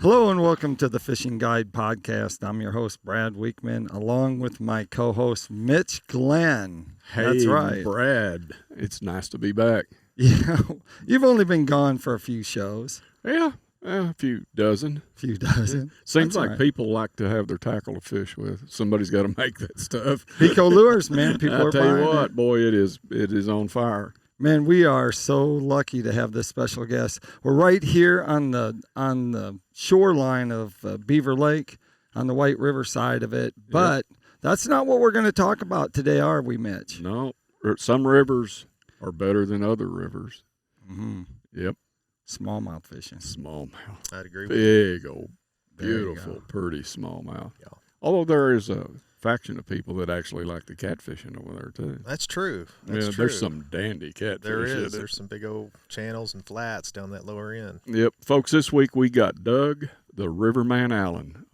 Hello and welcome to the Fishing Guide Podcast. I'm your host, Brad Wiegmann, along with my co-host, Mitch Glenn. Hey, that's right. Brad. It's nice to be back. Yeah, you've only been gone for a few shows. Yeah, a few dozen. Seems Seems like right. people like to have their tackle to fish with. Somebody's got to make that stuff. PICO lures, man. People I are tell buying you what, it. boy, it is on fire. Man, we are so lucky to have this special guest. We're right here on the shoreline of Beaver Lake, on the White River side of it. But that's not what we're going to talk about today, are we, Mitch? No, some rivers are better than other rivers. Mm-hmm. Yep. Smallmouth fishing. Smallmouth. I'd agree with you. Big old, beautiful, pretty smallmouth. Yeah. Although there is a faction of people that actually like the catfishing over there too. That's true. That's true. There's some dandy catfish. There is. There's some big old channels and flats down that lower end. Yep. Folks, this week we got Doug, the Riverman Allen,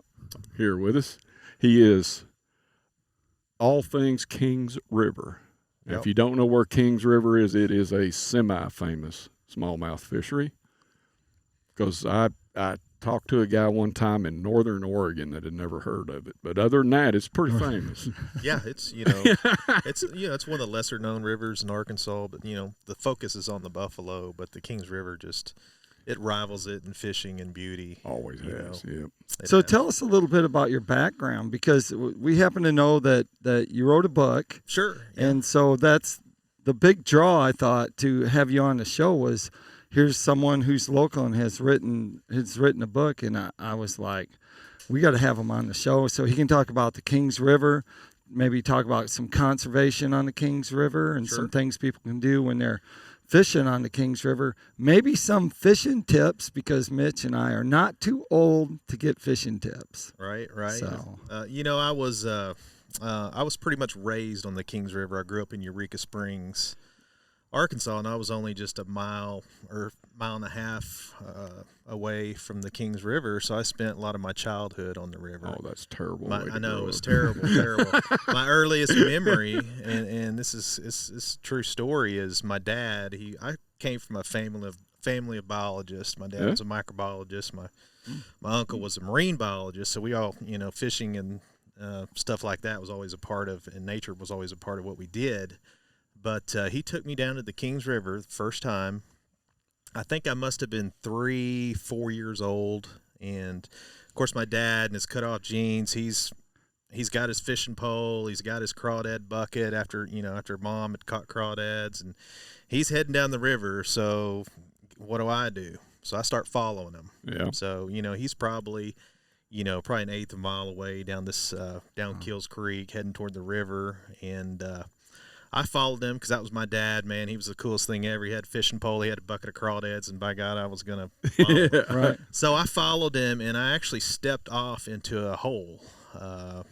here with us. He is all things Kings River. Now, if you don't know where Kings River is, it is a semi-famous smallmouth fishery. Because I talked to a guy one time in northern Oregon that had never heard of it, but other than that, it's pretty famous. Yeah, it's it's one of the lesser known rivers in Arkansas, but the focus is on the Buffalo, but the Kings River it rivals it in fishing and beauty. Always has. Yep. So tell us a little bit about your background, because we happen to know that you wrote a book. Sure. Yeah. And so that's the big draw, I thought, to have you on the show was, here's someone who's local and has written a book, and I was like, we got to have him on the show so he can talk about the Kings River, maybe talk about some conservation on the Kings River and some things people can do when they're fishing on the Kings River, maybe some fishing tips, because Mitch and I are not too old to get fishing tips. Right. So. I was pretty much raised on the Kings River. I grew up in Eureka Springs, Arkansas, and I was only just a mile and a half away from the Kings River, so I spent a lot of my childhood on the river. Oh, that's terrible. I know, it was terrible. My earliest memory, and this is a true story, is my dad. I came from a family of biologists. My dad was a microbiologist. My uncle was a marine biologist, so we all, fishing and stuff like that was always a part of, and nature was always a part of what we did. But he took me down to the Kings River the first time. I think I must have been 3-4 years old. And, of course, my dad in his cut-off jeans, he's got his fishing pole. He's got his crawdad bucket after Mom had caught crawdads. And he's heading down the river. So what do? So I start following him. Yeah. So, he's probably an eighth of a mile away down this down Kills Creek, heading toward the river. And I followed him because that was my dad, man. He was the coolest thing ever. He had a fishing pole. He had a bucket of crawdads, and by God, I was going to follow him. Right. So I followed him, and I actually stepped off into a hole, a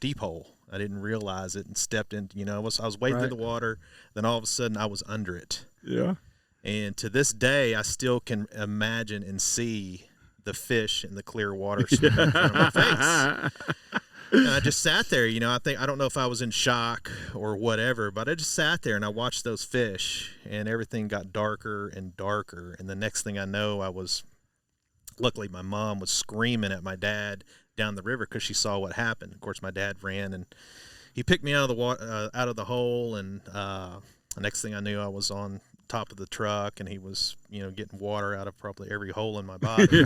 deep hole. I didn't realize it and stepped in. I was wading through the water. Then all of a sudden, I was under it. Yeah. And to this day, I still can imagine and see the fish in the clear water swimming in front of my face. And I just sat there, I don't know if I was in shock or whatever, but I just sat there and I watched those fish, and everything got darker and darker. And the next thing I know, luckily my mom was screaming at my dad down the river because she saw what happened. Of course, my dad ran and he picked me out of the hole, and the next thing I knew, I was on top of the truck, and he was, getting water out of probably every hole in my body.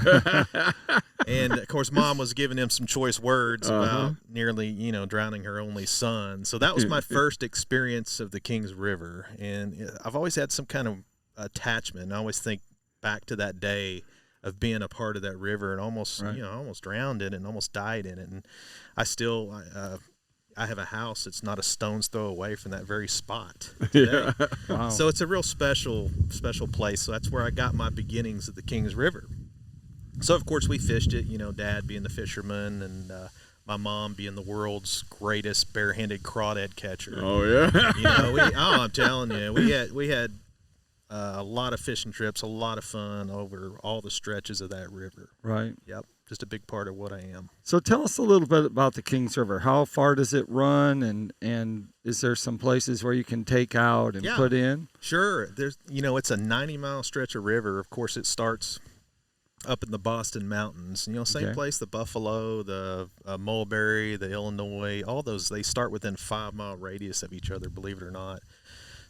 And of course, Mom was giving him some choice words about nearly, drowning her only son. So that was my first experience of the Kings River, and I've always had some kind of attachment. I always think back to that day of being a part of that river, and almost, almost drowned in it and almost died in it. And I still, I have a house that's not a stone's throw away from that very spot today. Yeah. Wow. So it's a real special place. So that's where I got my beginnings at the Kings River. So, of course, we fished it, Dad being the fisherman, and my mom being the world's greatest barehanded crawdad catcher. Oh, yeah. I'm telling you, we had a lot of fishing trips, a lot of fun over all the stretches of that river. Right. Yep. Just a big part of what I am. So tell us a little bit about the Kings River. How far does it run, and is there some places where you can take out and put in? Sure. There's, it's a 90-mile stretch of river. Of course, it starts up in the Boston Mountains. Same place, the Buffalo, the Mulberry, the Illinois, all those, they start within 5-mile radius of each other, believe it or not.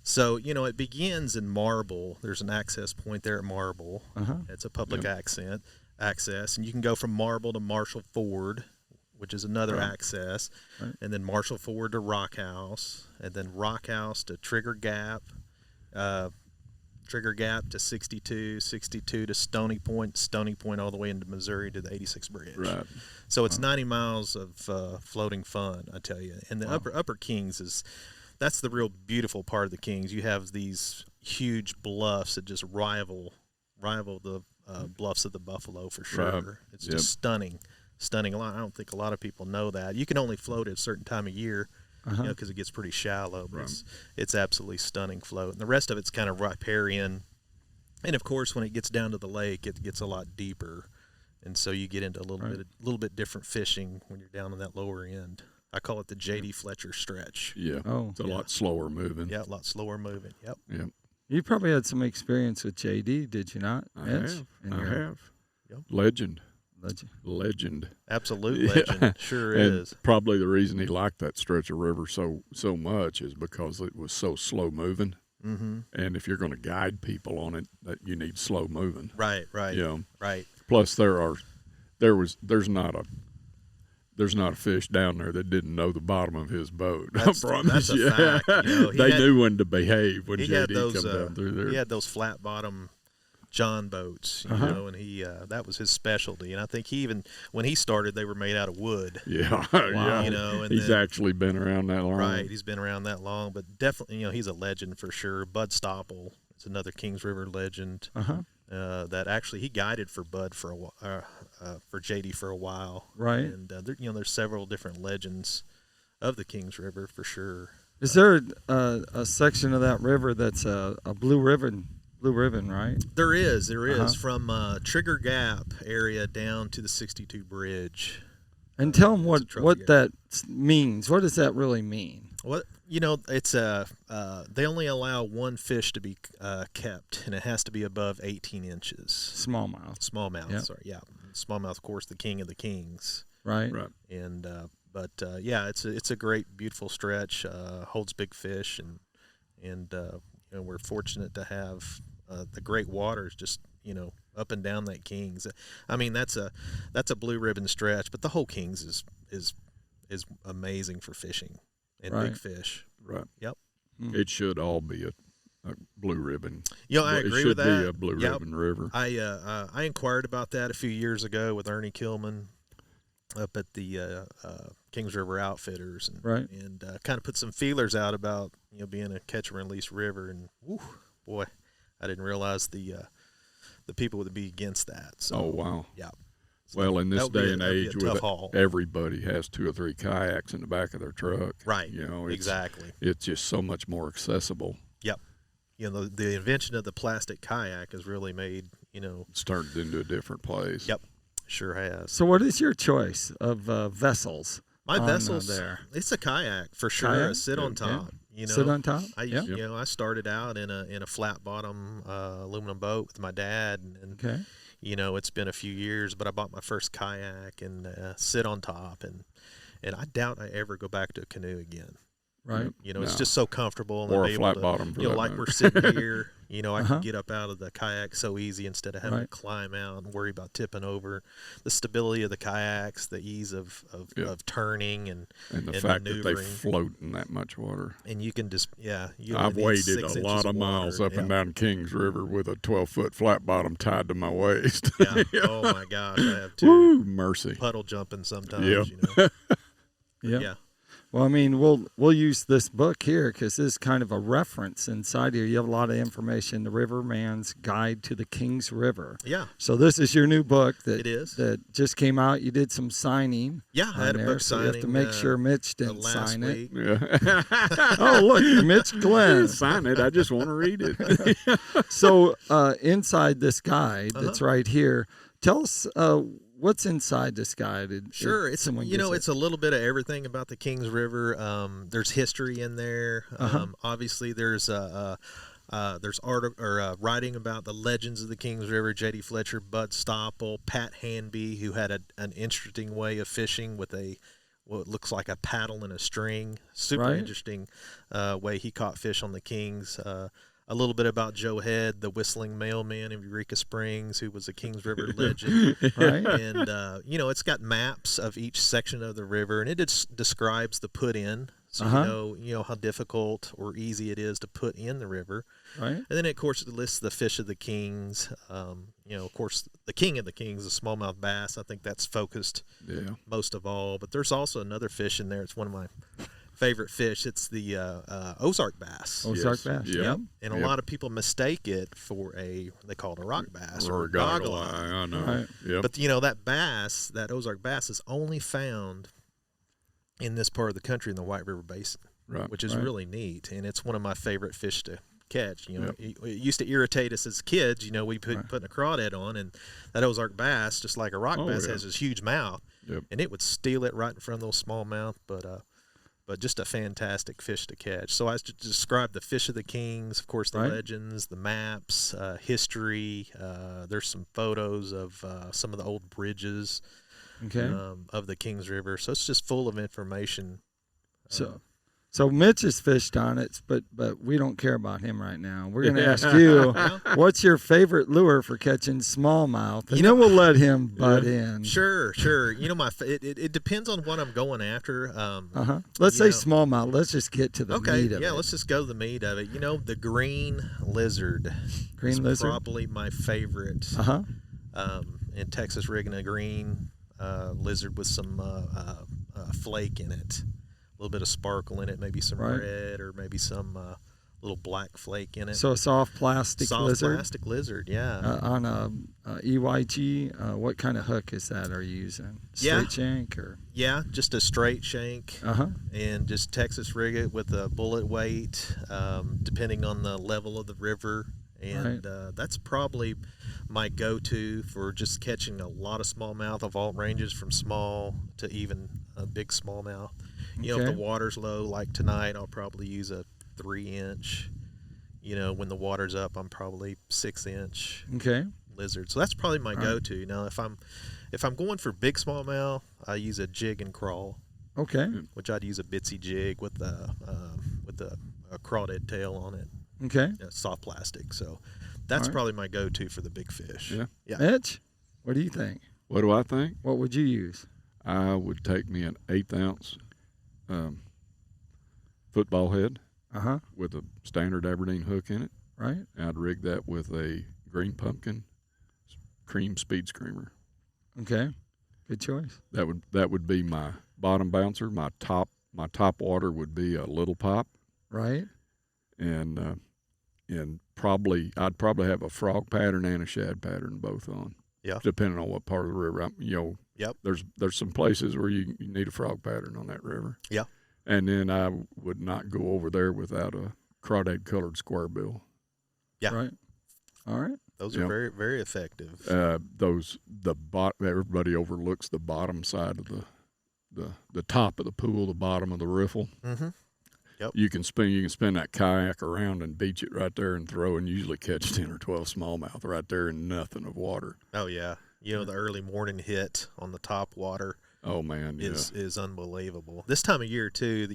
So, it begins in Marble. There's an access point there at Marble. It's a public access, and you can go from Marble to Marshall Ford, which is another access, and then Marshall Ford to Rock House, and then Rock House to Trigger Gap to 62 to Stony Point all the way into Missouri to the 86 Bridge. Right. So it's 90 miles of floating fun, I tell you. And the Upper Kings that's the real beautiful part of the Kings. You have these huge bluffs that just rival the bluffs of the Buffalo for sure. Right. It's just stunning. A lot. I don't think a lot of people know that. You can only float at a certain time of year, because it gets pretty shallow. But it's absolutely stunning float. And the rest of it's kind of riparian. And of course, when it gets down to the lake, it gets a lot deeper, and so you get into a little bit different fishing when you're down in that lower end. I call it the J.D. Fletcher stretch. Yeah. It's a lot slower moving. Yeah, a lot slower moving. Yep. Yep. You probably had some experience with JD, did you not? I Mitch? have. Yep. Legend. Legend. Absolute legend. Sure is. Probably the reason he liked that stretch of river so much is because it was so slow moving. And if you're going to guide people on it, that you need slow moving. Right. Right. Plus, there's not a fish down there that didn't know the bottom of his boat. I promise that's you. a fact. They knew when to behave when JD come down through there. He had those flat bottom John boats, and he that was his specialty. And I think when he started, they were made out of wood. Yeah, wow. And he's actually been around that long. Right, he's been around that long, but definitely, he's a legend for sure. Bud Stopple is another Kings River legend. That actually he guided for Bud for a while, for JD for a while. Right. And there's several different legends of the Kings River for sure. Is there a section of that river that's a blue ribbon, right? There is from Trigger Gap area down to the 62 Bridge. And tell them what that means. What does that really mean? What it's they only allow one fish to be kept, and it has to be above 18 inches. Smallmouth. Yep. Sorry, yeah, smallmouth. Of course, the king of the kings. Right. And it's a great, beautiful stretch. Holds big fish, and we're fortunate to have the great waters just up and down that Kings. I mean, that's a blue ribbon stretch, but the whole Kings is amazing for fishing and big fish. Right. Yep. It should all be a blue ribbon. I agree with that. It should be a blue ribbon river. I inquired about that a few years ago with Ernie Kilman up at the Kings River Outfitters, and kind of put some feelers out about being a catch and release river, and boy, I didn't realize the people would be against that. So, oh wow. Yeah. Well, in this day and age, with haul. Everybody has 2 or 3 kayaks in the back of their truck. Right. Exactly. It's just so much more accessible. Yep. The invention of the plastic kayak has really made it's turned into a different place. Yep. Sure has. So, what is your choice of vessels? My vessels there. It's a kayak for sure. Kayak? A sit on top. Sit on top. I started out in a flat bottom aluminum boat with my dad, and it's been a few years, but I bought my first kayak and sit on top, and I doubt I ever go back to a canoe again. Right. It's just so comfortable. And or I'm a flat able to, bottom. For like we're sitting here, I can get up out of the kayak so easy instead of having to climb out and worry about tipping over. The stability of the kayaks, the ease of turning and the fact that they float in that much water. And you can just, I've waded a lot of miles up and down Kings River with a 12-foot flat bottom tied to my waist. Yeah. Oh my gosh, I have too. Woo, mercy. Puddle jumping sometimes. Yeah. Well, I mean, we'll use this book here because this is kind of a reference inside here. You have a lot of information, The Riverman's Guide to the Kings River. Yeah. So this is your new book that just came out. You did some signing. Yeah, I had a book signing. You have to make sure Mitch didn't sign week. it. Yeah. Oh, look, Mitch Glenn. Sign it. I just want to read it. So inside this guide that's right here, tell us what's inside this guide? Sure, it's it's a little bit of everything about the Kings River. There's history in there. Obviously, there's There's writing about the legends of the Kings River. J.D. Fletcher, Bud Stopple, Pat Hanby, who had an interesting way of fishing with what looks like a paddle and a string. Super interesting way he caught fish on the Kings. A little bit about Joe Head, the whistling mailman of Eureka Springs, who was a Kings River legend. And, it's got maps of each section of the river, and it describes the put-in. So you know how difficult or easy it is to put in the river. Right. And then, of course, it lists the fish of the Kings. Of course, the king of the Kings, the smallmouth bass. I think that's focused most of all. But there's also another fish in there. It's one of my favorite fish. It's the Ozark bass. Ozark bass. Yep. And a lot of people mistake it for they call it a rock bass or a goggle eye. I know. Right. Yep. But that Ozark bass is only found in this part of the country in the White River Basin, which is really neat. And it's one of my favorite fish to catch. It used to irritate us as kids. We putting a crawdad on, and that Ozark bass, just like a rock bass, has this huge mouth, and it would steal it right in front of those smallmouth. But just a fantastic fish to catch. So I described the fish of the Kings, of course, the legends, the maps, history. There's some photos of some of the old bridges of the Kings River. So it's just full of information. So Mitch has fished on it, but we don't care about him right now. We're going to ask you, what's your favorite lure for catching smallmouth? And then we'll let him butt in. Sure. It depends on what I'm going after. Let's say smallmouth. Let's just get to the meat of it. Let's just go to the meat of it. The green lizard is probably my favorite. In Texas rigging, a green lizard with some flake in it. A little bit of sparkle in it, maybe some red or maybe some little black flake in it. So a soft plastic lizard? Soft plastic lizard, yeah. On a EYG, what kind of hook is that are you using? Straight shank? Or? Yeah, just a straight shank. And just Texas rig it with a bullet weight, depending on the level of the river. And that's probably my go-to for just catching a lot of smallmouth of all ranges, from small to even a big smallmouth. If the water's low, like tonight, I'll probably use a 3-inch. When the water's up, I'm probably 6-inch lizard. So that's probably my go-to. Now, if I'm going for big smallmouth, I use a jig and crawl. Which I'd use a bitsy jig with a crawdad tail on it. Soft plastic. So that's probably my go-to for the big fish. Yeah. Mitch, what do you think? What do I think? What would you use? I would take me an 1/8 ounce football head with a standard Aberdeen hook in it. Right. I'd rig that with a green pumpkin cream speed screamer. Okay. Good choice. That would be my bottom bouncer. My top water would be a little pop. Right. And I'd probably have a frog pattern and a shad pattern both on. Yeah. Depending on what part of the river. There's some places where you need a frog pattern on that river. Yeah. And then I would not go over there without a crawdad colored square bill. Yeah. Right. All right. Those are very, very effective. Everybody overlooks the bottom side of the top of the pool, the bottom of the riffle. Mm-hmm. Yep. You can spin that kayak around and beach it right there and throw, and usually catch 10 or 12 smallmouth right there in nothing of water. Oh yeah, the early morning hit on the top water. Oh man, is unbelievable. This time of year too.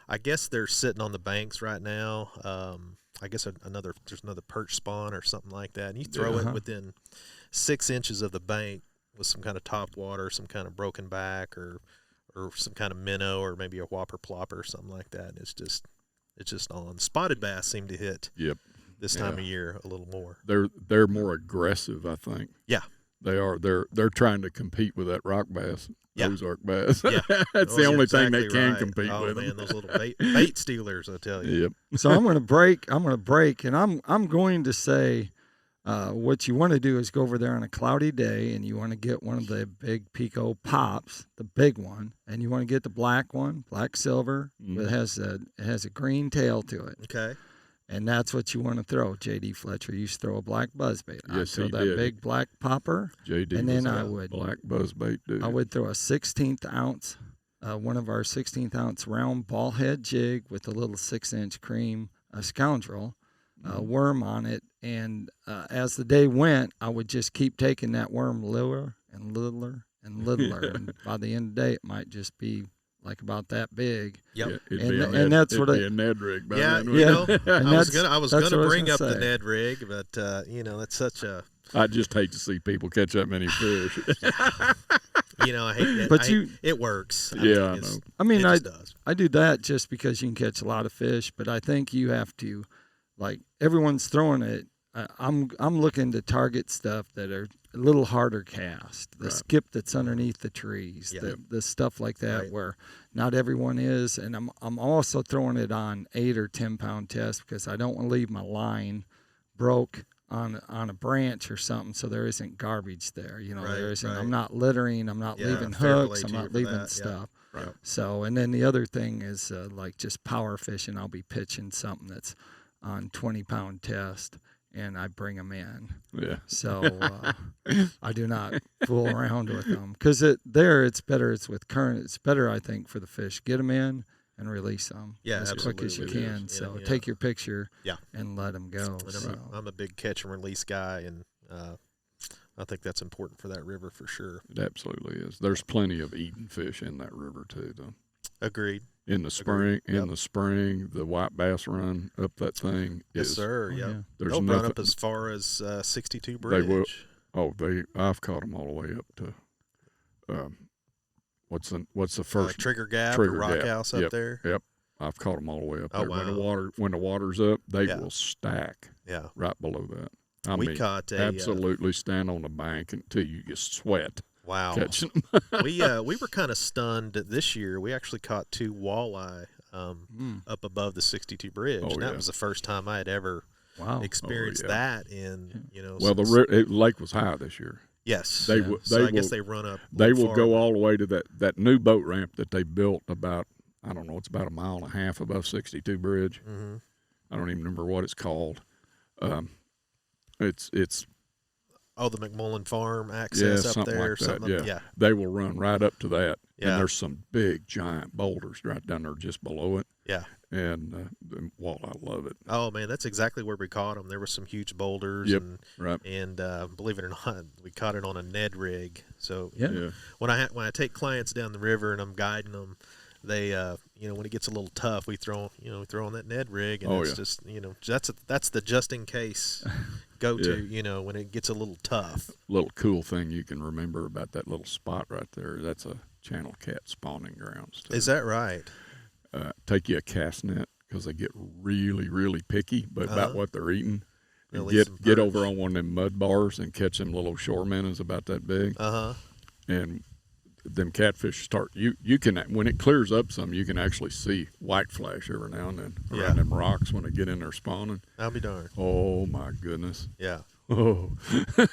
I guess they're sitting on the banks right now. I guess there's another perch spawn or something like that, and you throw it within 6 inches of the bank with some kind of top water, some kind of broken back, or some kind of minnow, or maybe a whopper plopper or something like that. And it's just on. Spotted bass seem to hit this time of year a little more. They're more aggressive, I think. Yeah, they are. They're trying to compete with that rock bass, Ozark bass. Yeah, that's the only thing they can compete with. Oh man, those little bait stealers, I tell you. Yep. So I'm going to break, and I'm going to say. What you want to do is go over there on a cloudy day, and you want to get one of the big PICO pops, the big one, and you want to get the black one, black silver. It has a green tail to it. Okay. And that's what you want to throw. J.D. Fletcher used to throw a black buzzbait. Yes, throw he that did. big black popper. J.D. And then I would black buzzbait dude. I would throw a 16th ounce, one of our 16th ounce round ball head jig with a little 6-inch cream, a scoundrel. worm on it. And as the day went, I would just keep taking that worm littler and littler and littler. And by the end of the day, it might just be like about that big. Yep. And that's what it'd be a Ned rig. By then, you know, And I was gonna bring up the say. Ned rig, but you know, that's such a. I just hate to see people catch that many fish. You know, I hate that. But it works. I know. I mean, it just does. I do that just because you can catch a lot of fish, but I think you have to, like, everyone's throwing it. I'm looking to target stuff that are a little harder cast, the skip that's underneath the trees, the stuff like that where not everyone is, and I'm also throwing it on 8 or 10 pound tests because I don't want to leave my line broke on a branch or something, so there isn't garbage there. You know, there isn't. I'm not littering. I'm not leaving hooks. I'm not leaving stuff. Yeah. Right. So, and then the other thing is like just power fishing. I'll be pitching something that's on 20 pound test, and I bring them in. Yeah. So I do not fool around with them because it's better. It's with current. It's better, I think, for the fish. Get them in and release them as quick as you can. So take your picture and let them go. I'm a big catch and release guy, and I think that's important for that river for sure. It absolutely is. There's plenty of eating fish in that river too, though. Agreed. In the spring, the white bass run up that thing. Yes, sir. Oh, yeah. There's They'll nothing, run up as far as 62 Bridge. They will. I've caught them all the way up to. What's the first Trigger Gap, Trigger Rock Gap. House up there? Yep, I've caught them all the way up there. Wow. When the water's up, they will stack. Yeah, right below that. We caught absolutely stand on the bank until you get sweat. Wow, catching them. we were kind of stunned this year. We actually caught 2 walleye up above the 62 Bridge. And that was the first time I had ever experienced that in Well, the lake was high this year. Yes. I guess they run up. They will go all the way to that new boat ramp that they built about, I don't know, it's about 1.5 miles above 62 Bridge. Mm-hmm. I don't even remember what it's called. It's the McMullen Farm access up there or something. Yeah. They will run right up to that. Yeah. And there's some big giant boulders right down there just below it. Yeah. And walleye love it. Oh man, that's exactly where we caught them. There were some huge boulders, and believe it or not, we caught it on a Ned rig. So when I take clients down the river and I'm guiding them, they when it gets a little tough, we throw on that Ned rig, and it's just that's the just in case go to when it gets a little tough. Little cool thing you can remember about that little spot right there. That's a channel cat spawning grounds. Too. Is that right? Take you a cast net because they get really, really picky about what they're eating. And get over on one of them mud bars and catch them little shore minnows about that big. And them catfish start. You can, when it clears up some, you can actually see white flash every now and then around them rocks when they get in there spawning. I'll be darned. Oh my goodness. Yeah. Oh.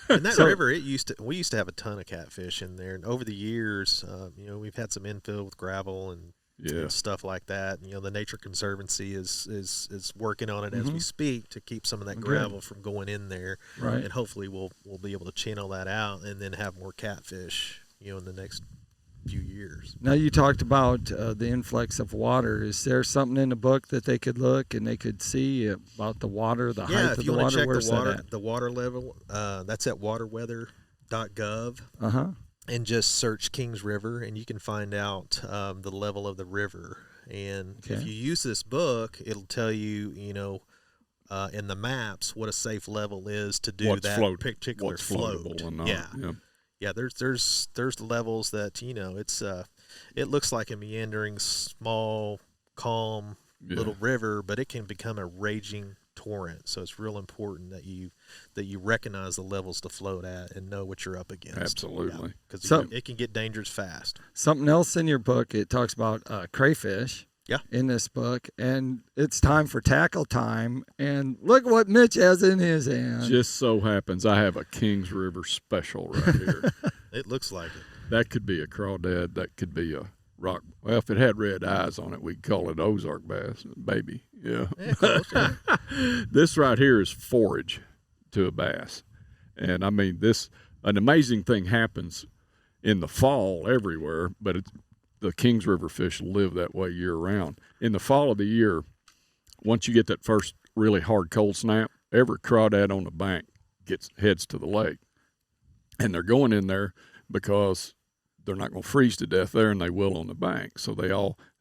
And that river, we used to have a ton of catfish in there, and over the years, we've had some infill with gravel and stuff like that. The Nature Conservancy is working on it as we speak to keep some of that gravel from going in there, and hopefully we'll be able to channel that out and then have more catfish, in the next few years. Now you talked about the influx of water. Is there something in the book that they could look and they could see about the water, the height of the water? Check Where's the water level, that's at waterweather.gov. And just search Kings River, and you can find out the level of the river. And if you use this book, it'll tell you, in the maps what a safe level is to do particular float. Yeah, there's levels that it looks like a meandering, small, calm little river, but it can become a raging torrent. So it's real important that you recognize the levels to float at and know what you're up against. Absolutely, because it can get dangerous fast. Something else in your book, it talks about crayfish. Yeah. In this book, and it's time for tackle time, and look what Mitch has in his hand. Just so happens I have a Kings River special right here. It looks like it. That could be a crawdad. That could be a rock. Well, if it had red eyes on it, we'd call it Ozark Bass, baby. Yeah. Close, This right here is forage to a bass, and I mean an amazing thing happens in the fall everywhere, but the Kings River fish live that way year round. In the fall of the year, once you get that first really hard cold snap, every crawdad on the bank heads to the lake. And they're going in there because they're not going to freeze to death there, and they will on the bank. So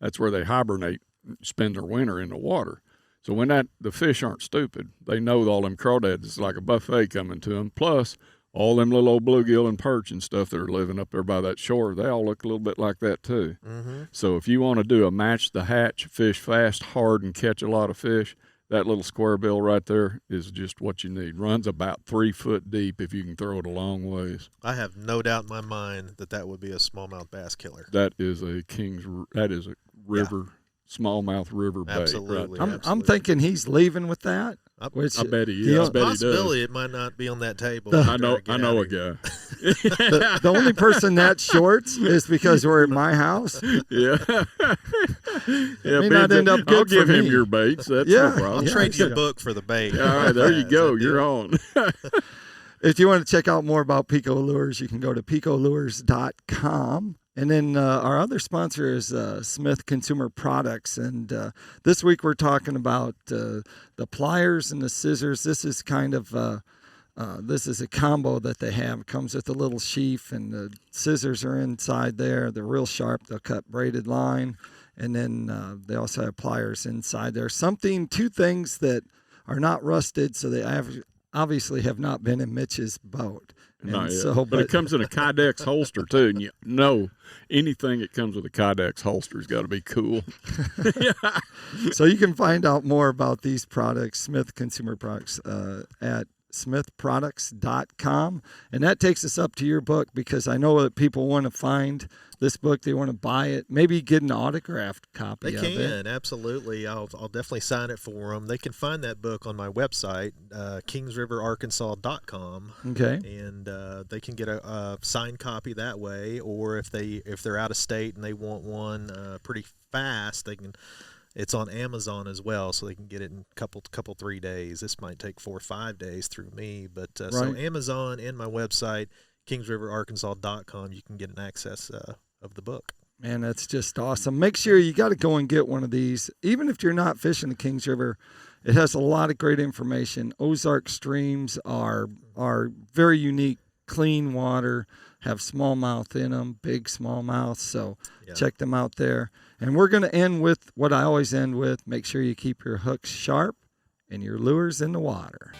that's where they hibernate, spend their winter in the water. So when the fish aren't stupid, they know all them crawdads is like a buffet coming to them. Plus, all them little old bluegill and perch and stuff that are living up there by that shore, they all look a little bit like that too. Mm-hmm. So if you want to do a match the hatch, fish fast, hard, and catch a lot of fish, that little square bill right there is just what you need. Runs about 3 foot deep if you can throw it a long ways. I have no doubt in my mind that would be a smallmouth bass killer. That is a river, smallmouth river bait. Absolutely. Right. I'm thinking he's leaving with that. Which I bet he the is. I bet he does. Possibility it might not be on that table. I know a guy. The only person that shorts is because we're at my house. Yeah. May not end up good I'll give for him me. your baits. That's Yeah. no problem. I'll trade you a book for the bait. All right, there you go. You're on. If you want to check out more about PICO Lures, you can go to picolures.com. And then our other sponsor is Smith Consumer Products. And this week we're talking about the pliers and the scissors. This is kind of this is a combo that they have. It comes with a little sheath, and the scissors are inside there. They're real sharp. They'll cut braided line. And then they also have pliers inside there. Two things that are not rusted, so they obviously have not been in Mitch's boat. Not yet. But it comes in a Kydex holster too, and you know anything that comes with a Kydex holster's got to be cool. So you can find out more about these products, Smith Consumer Products, at smithproducts.com. And that takes us up to your book, because I know that people want to find this book. They want to buy it, maybe get an autographed copy of it. They can, absolutely. I'll definitely sign it for them. They can find that book on my website, kingsriverarkansas.com. Okay. And they can get a signed copy that way, or if they're out of state and they want one pretty fast, they can. It's on Amazon as well, so they can get it in a couple 3 days. This might take 4 or 5 days through me, but right. So Amazon and my website, kingsriverarkansas.com, you can get an access of the book. Man, that's just awesome. Make sure you got to go and get one of these. Even if you're not fishing the Kings River, it has a lot of great information. Ozark streams are very unique, clean water, have smallmouth in them, big smallmouth, so check them out there. And we're going to end with what I always end with. Make sure you keep your hooks sharp and your lures in the water.